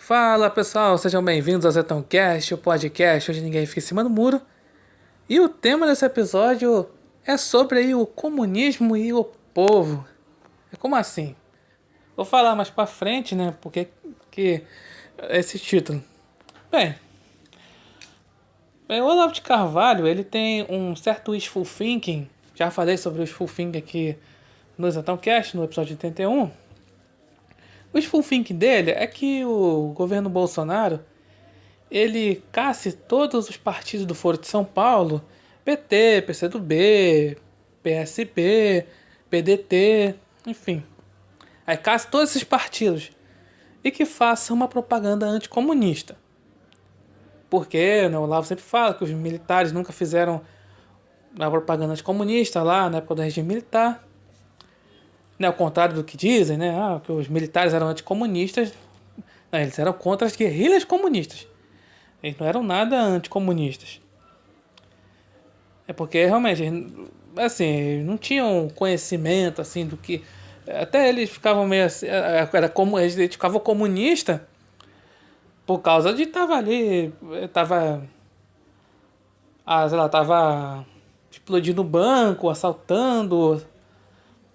Fala pessoal, sejam bem-vindos ao ZetãoCast, o podcast onde ninguém fica em cima do muro. E o tema desse episódio é sobre aí o comunismo e o povo. Como assim? Vou falar mais pra frente, né? Porque que esse título. Bem, o Olavo de Carvalho, ele tem um certo wishful thinking. Já falei sobre o wishful thinking aqui no ZetãoCast, no episódio 81. O wishful thinking dele é que o governo Bolsonaro ele casse todos os partidos do Foro de São Paulo, PT, PCdoB, PSB, PDT, enfim. Aí casse todos esses partidos e que faça uma propaganda anticomunista. Porque, né, o Olavo sempre fala que os militares nunca fizeram uma propaganda anticomunista lá na época do regime militar. Né, ao contrário do que dizem, né, que os militares eram anticomunistas. Não, eles eram contra as guerrilhas comunistas. Eles não eram nada anticomunistas. É porque realmente, assim, não tinham conhecimento assim do que. Até eles ficavam meio assim. Era como, eles ficavam comunista por causa de tava ali. Tava. Sei lá, tava explodindo banco, assaltando,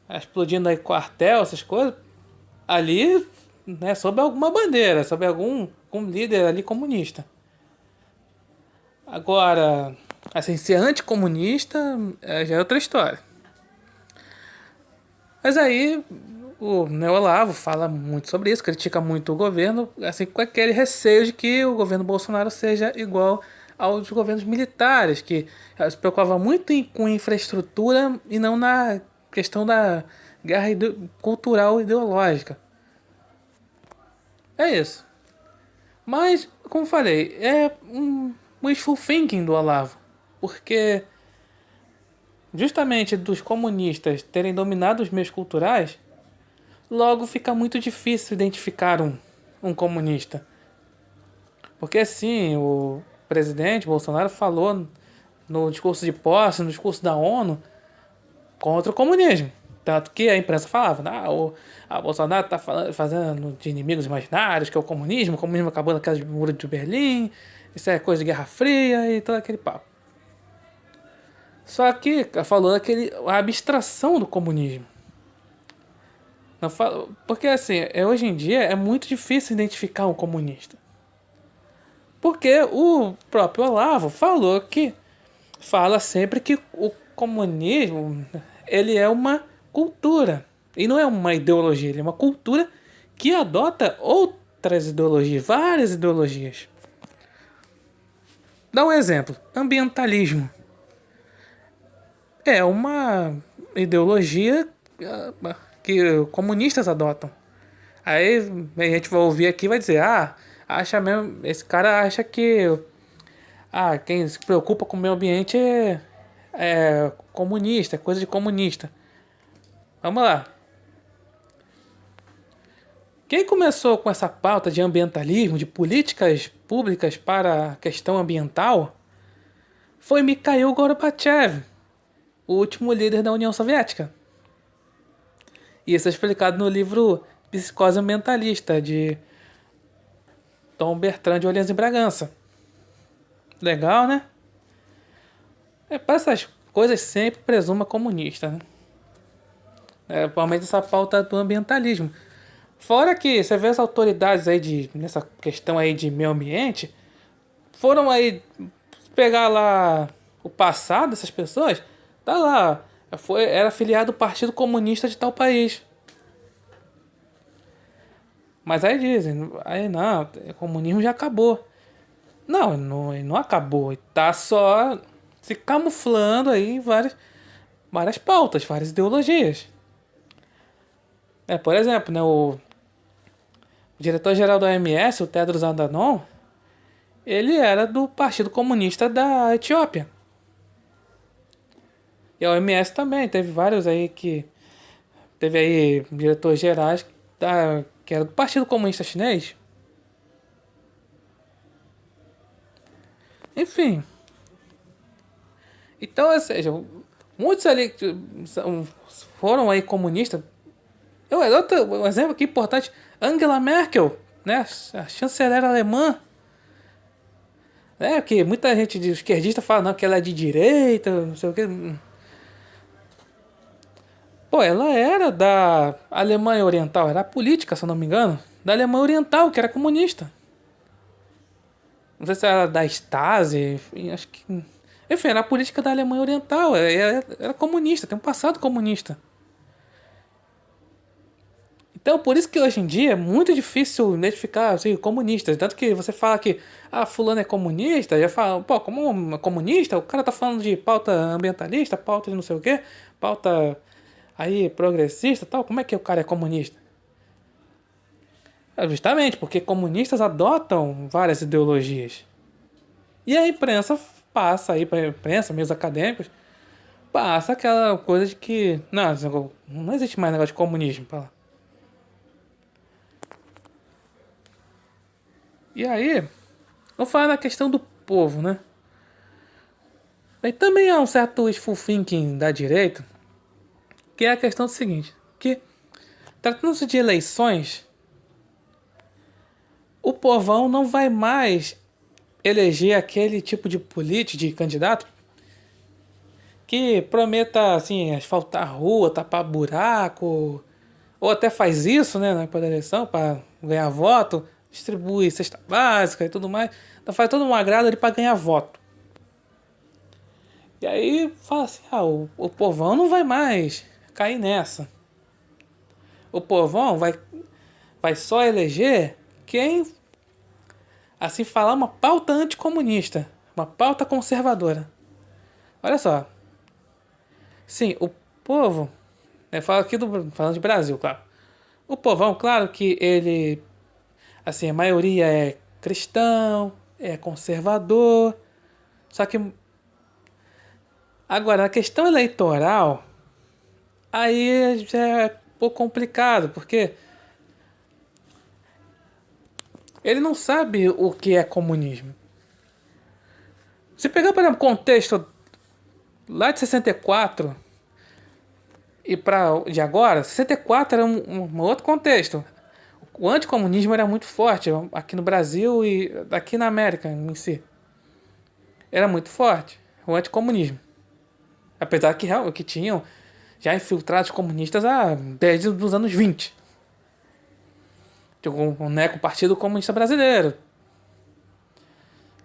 explodindo aí quartel, essas coisas. Ali, né, sob alguma bandeira, sob algum líder ali comunista. Agora, assim, ser anticomunista já é outra história. Mas aí o Olavo fala muito sobre isso, critica muito o governo, assim, com aquele receio de que o governo Bolsonaro seja igual aos governos militares, que se preocupava muito com infraestrutura e não na questão da guerra cultural e ideológica. É isso. Mas, como falei, é um wishful thinking do Olavo. Porque justamente dos comunistas terem dominado os meios culturais, logo fica muito difícil identificar um comunista. Porque assim, o presidente Bolsonaro falou no discurso de posse, no discurso da ONU, contra o comunismo. Tanto que a imprensa falava, o Bolsonaro está fazendo de inimigos imaginários, que é o comunismo acabou na queda do muro de Berlim, isso é coisa de Guerra Fria e todo aquele papo. Só que falou a abstração do comunismo. Porque assim, hoje em dia é muito difícil identificar um comunista. Porque o próprio Olavo fala sempre que o comunismo ele é uma cultura. E não é uma ideologia, ele é uma cultura que adota outras ideologias, várias ideologias. Dá um exemplo, ambientalismo. É uma ideologia que comunistas adotam. Aí a gente vai ouvir aqui e vai dizer, acha mesmo, esse cara acha que quem se preocupa com o meio ambiente é comunista, é coisa de comunista. Vamos lá. Quem começou com essa pauta de ambientalismo, de políticas públicas para a questão ambiental, foi Mikhail Gorbachev, o último líder da União Soviética. E isso é explicado no livro Psicose Ambientalista, de Dom Bertrand de Orleans e Bragança. Legal, né? Para essas coisas sempre presuma comunista, né? Principalmente essa pauta do ambientalismo. Fora que você vê as autoridades aí nessa questão aí de meio ambiente, foram aí pegar lá o passado dessas pessoas, tá lá, era afiliado ao Partido Comunista de tal país. Mas aí dizem, aí não, o comunismo já acabou. Não acabou, tá só se camuflando aí em várias pautas, várias ideologias. Por exemplo, né, o diretor-geral da OMS, o Tedros Adhanom, ele era do Partido Comunista da Etiópia. E a OMS também, teve vários aí que... Teve aí diretores gerais que era do Partido Comunista Chinês. Enfim. Então, ou seja, muitos ali foram aí comunistas. Um exemplo aqui importante, Angela Merkel, né? A chanceler alemã, né? Que muita gente de esquerdista fala não, que ela é de direita, não sei o que. Pô, ela era da Alemanha Oriental, era a política, se eu não me engano, da Alemanha Oriental, que era comunista. Não sei se era da Stasi, enfim, acho que. Enfim, era a política da Alemanha Oriental, era comunista, tem um passado comunista. Então, por isso que hoje em dia é muito difícil identificar assim, comunistas. Tanto que você fala que fulano é comunista, já fala, pô, como é comunista? O cara tá falando de pauta ambientalista, pauta de não sei o quê, pauta aí progressista e tal. Como é que o cara é comunista? É justamente porque comunistas adotam várias ideologias. E a imprensa passa aí, pra imprensa, meios acadêmicos, passa aquela coisa de que não existe mais negócio de comunismo pra lá. E aí, vamos falar na questão do povo, né? Aí também há um certo wishful thinking da direita, que é a questão do seguinte, que tratando-se de eleições, o povão não vai mais eleger aquele tipo de político, de candidato, que prometa, assim, asfaltar a rua, tapar buraco, ou até faz isso, né, na época da eleição, para ganhar voto, distribui cesta básica e tudo mais, então faz todo um agrado ali para ganhar voto. E aí fala assim, o povão não vai mais cair nessa. O povão vai só eleger quem, assim falar, uma pauta anticomunista, uma pauta conservadora. Olha só. Sim, o povo, falo aqui falando de Brasil, claro. O povão, claro que ele, assim, a maioria é cristão, é conservador, só que agora, na questão eleitoral, aí já é um pouco complicado, porque ele não sabe o que é comunismo. Se pegar, por exemplo, o contexto lá de 64 e para de agora, 64 era um outro contexto. O anticomunismo era muito forte aqui no Brasil e aqui na América em si. Era muito forte o anticomunismo. Apesar que tinham já infiltrados comunistas desde os anos 20. Né, com o Partido Comunista Brasileiro.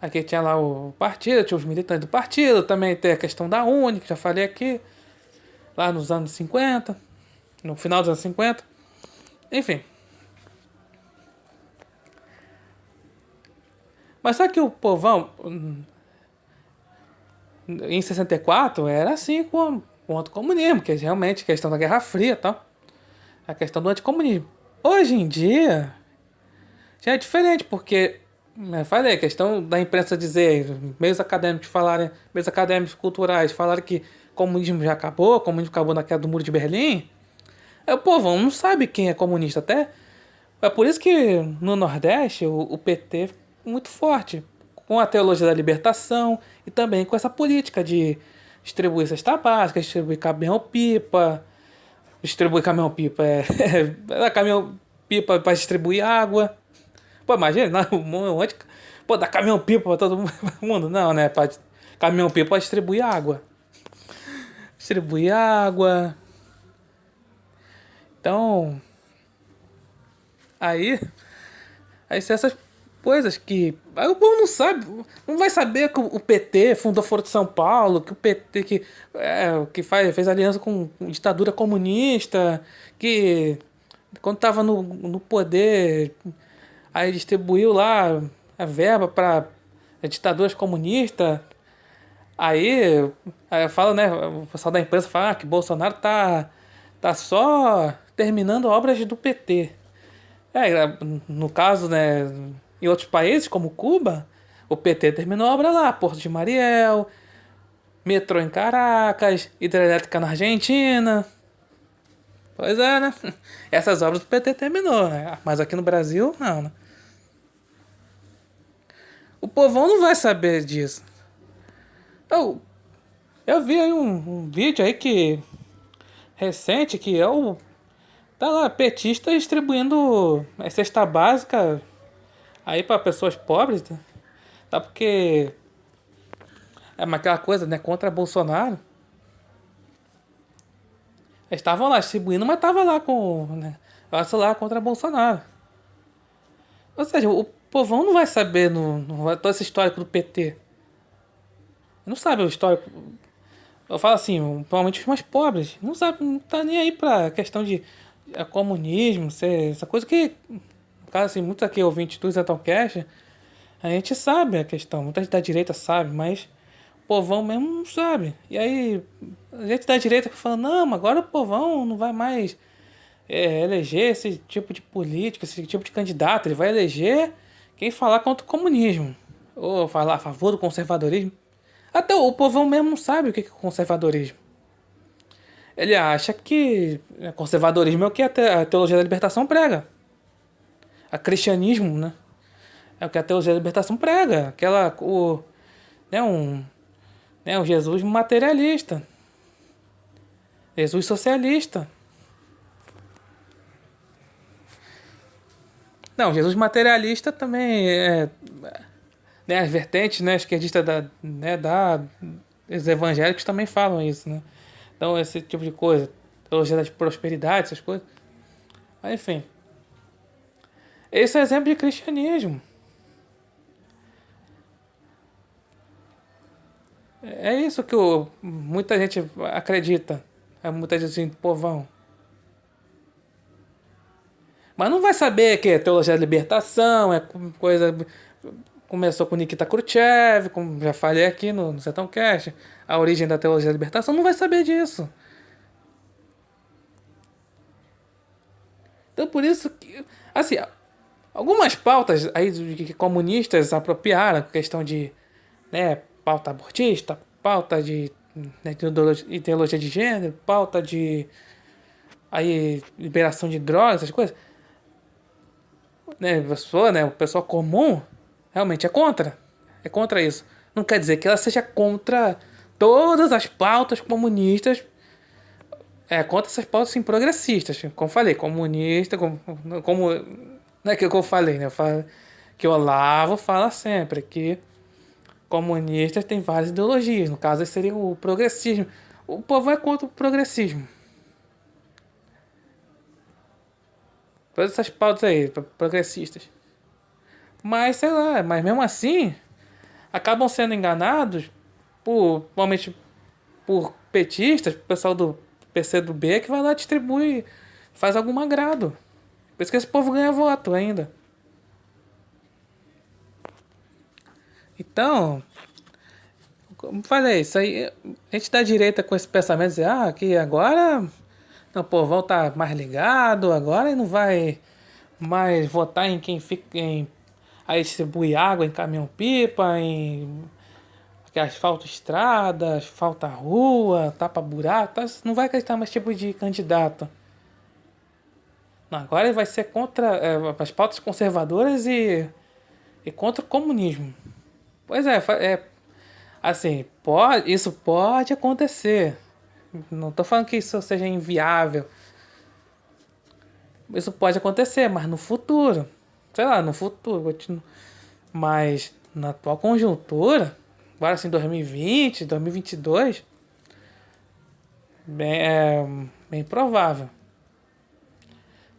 Aqui tinha lá o partido, tinha os militantes do partido, também tem a questão da Uni, que já falei aqui, lá nos anos 50, no final dos anos 50. Enfim. Mas só que o povão, em 64, era assim com o anticomunismo, que é realmente a questão da Guerra Fria e tal. A questão do anticomunismo. Hoje em dia, já é diferente, porque, eu falei, a questão da imprensa dizer, meios acadêmicos culturais falarem que o comunismo já acabou, o comunismo acabou na queda do Muro de Berlim. O povão não sabe quem é comunista até. É por isso que no Nordeste o PT é muito forte, com a teologia da libertação e também com essa política de distribuir cesta básica, distribuir caminhão-pipa é caminhão-pipa para distribuir água. Pô, imagina, um monte. Pô, dá caminhão-pipa pra todo mundo. Não, né? Caminhão-pipa pra distribuir água. Distribuir água. Então. Aí são essas coisas que. Aí o povo não sabe. Não vai saber que o PT fundou Foro de São Paulo. Que o PT fez aliança com ditadura comunista. Que quando tava no poder. Aí distribuiu lá a verba para ditaduras comunistas. Aí fala, né? O pessoal da imprensa fala que Bolsonaro tá só terminando obras do PT. No caso, né? Em outros países, como Cuba, o PT terminou a obra lá. Porto de Mariel, metrô em Caracas, hidrelétrica na Argentina. Pois é, né? Essas obras do PT terminou, né? Mas aqui no Brasil, não, né? O povão não vai saber disso. Eu vi aí um vídeo aí recente que tá lá, petista distribuindo cesta básica Aí para pessoas pobres, tá porque é aquela coisa, né, contra Bolsonaro. Eles estavam lá distribuindo, mas tava lá com, né, lá contra Bolsonaro. Ou seja, o povão não vai saber todo esse histórico do PT. Não sabe o histórico. Eu falo assim, provavelmente os mais pobres. Não sabe, não tá nem aí pra questão de comunismo, essa coisa que, no caso assim, muitos aqui ouvintes do Zettelcast, a gente sabe a questão. Muita gente da direita sabe, mas o povão mesmo não sabe. E aí, a gente da direita que fala, não, mas agora o povão não vai mais eleger esse tipo de político, esse tipo de candidato. Ele vai eleger quem falar contra o comunismo. Ou falar a favor do conservadorismo. Até o povão mesmo não sabe o que é conservadorismo. Ele acha que conservadorismo é o que a teologia da libertação prega. A cristianismo, né? É o que a teologia da libertação prega. Né, um Jesus materialista. Jesus socialista. Não, Jesus materialista também né, as vertentes, né, esquerdistas os evangélicos também falam isso, né? Então, esse tipo de coisa, teologia da prosperidade, essas coisas. Mas, enfim, esse é exemplo de cristianismo. É isso que muita gente acredita. É muita gente assim, povão. Mas não vai saber que é teologia da libertação, é coisa. Começou com Nikita Khrushchev, como já falei aqui no Sertãocast, a origem da teologia da libertação, não vai saber disso. Então por isso que, assim, algumas pautas aí que comunistas apropriaram, questão de, né, pauta abortista, pauta de, né, ideologia de gênero, pauta de aí liberação de drogas, essas coisas, né, o pessoal comum realmente é contra isso. Não quer dizer que ela seja contra todas as pautas comunistas, contra essas pautas assim, progressistas. Como falei, comunista, como não é que eu falei, né? Eu falo, que o Olavo fala sempre que comunistas têm várias ideologias. No caso, esse seria o progressismo. O povo é contra o progressismo. Todas essas pautas aí, progressistas. Mas, sei lá, mas mesmo assim, acabam sendo enganados provavelmente por petistas, pessoal do PCdoB, que vai lá e distribui, faz algum agrado. Por isso que esse povo ganha voto ainda. Então, como falei, isso aí, a gente dá direita com esse pensamento, dizer, que agora o povão tá mais ligado, agora não vai mais votar em quem fica em aí distribui água em caminhão-pipa, em que asfalta estrada, asfalta rua, tapa buraco, não vai acreditar mais tipo de candidato. Não, agora ele vai ser contra as pautas conservadoras e contra o comunismo. Pois assim, isso pode acontecer. Não estou falando que isso seja inviável. Isso pode acontecer, mas no futuro. Sei lá, no futuro. Mas na atual conjuntura, agora assim, 2020, 2022, bem provável.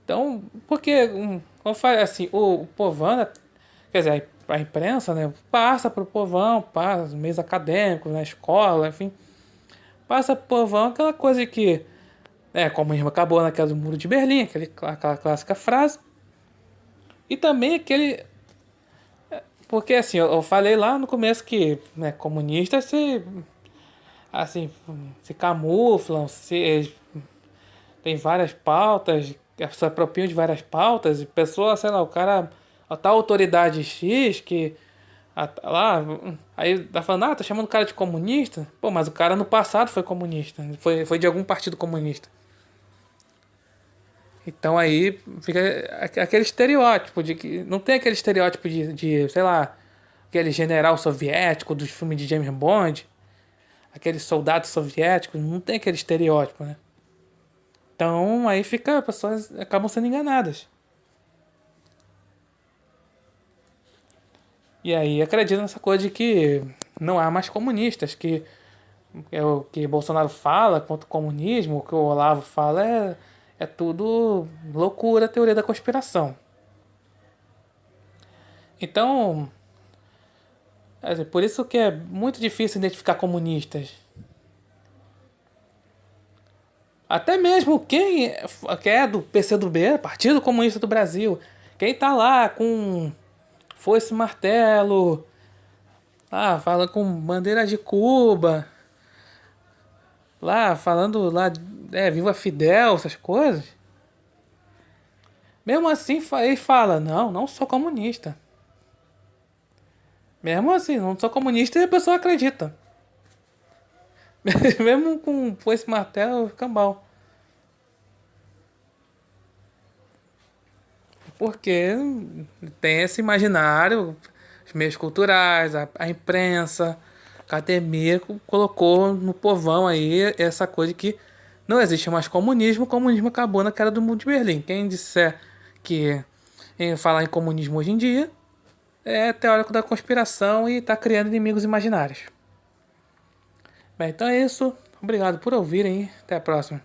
Então, porque, como eu falei, assim, o povão, quer dizer, a imprensa, né, passa pro povão, passa os meios acadêmicos, na escola, enfim, passa pro povão aquela coisa que, como mesmo acabou naquela do Muro de Berlim, aquela clássica frase, e também porque assim, eu falei lá no começo que, né, comunistas assim, se camuflam, tem várias pautas, se apropriam de várias pautas, e pessoa, sei lá, o cara, a tal autoridade X que lá, aí tá falando, tá chamando o cara de comunista? Pô, mas o cara no passado foi comunista, foi de algum partido comunista. Então aí fica aquele estereótipo de que. Não tem aquele estereótipo sei lá, aquele general soviético dos filmes de James Bond, aqueles soldados soviéticos, não tem aquele estereótipo, né? Então aí as pessoas acabam sendo enganadas. E aí acredita nessa coisa de que não há mais comunistas, que é o que Bolsonaro fala contra o comunismo, o que o Olavo fala é tudo loucura, teoria da conspiração. Então, por isso que é muito difícil identificar comunistas. Até mesmo que é do PCdoB, Partido Comunista do Brasil, quem tá lá com foice e martelo, falando com bandeira de Cuba, lá falando lá, Viva Fidel, essas coisas. Mesmo assim, ele fala, não sou comunista. Mesmo assim, não sou comunista e a pessoa acredita. Mesmo com foice e martelo, cambal. Porque tem esse imaginário, os meios culturais, a imprensa, a academia colocou no povão aí essa coisa de que não existe mais comunismo, o comunismo acabou na queda do muro de Berlim. Quem disser que em falar em comunismo hoje em dia é teórico da conspiração e está criando inimigos imaginários. Bem, então é isso. Obrigado por ouvirem. Até a próxima.